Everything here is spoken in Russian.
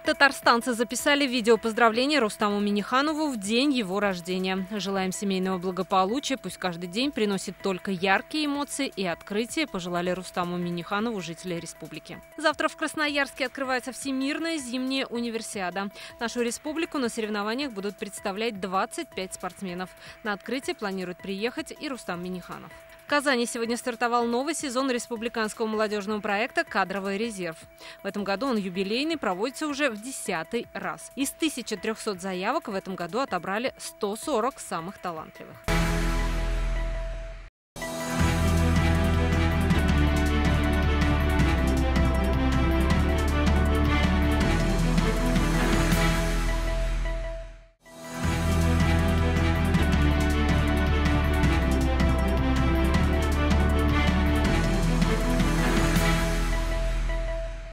Татарстанцы записали видео поздравления Рустаму Минниханову в день его рождения. Желаем семейного благополучия, пусть каждый день приносит только яркие эмоции и открытия, пожелали Рустаму Минниханову жители республики. Завтра в Красноярске открывается Всемирная зимняя универсиада. Нашу республику на соревнованиях будут представлять 25 спортсменов. На открытие планирует приехать и Рустам Минниханов. В Казани сегодня стартовал новый сезон республиканского молодежного проекта «Кадровый резерв». В этом году он юбилейный, проводится уже в 10-й раз. Из 1300 заявок в этом году отобрали 140 самых талантливых.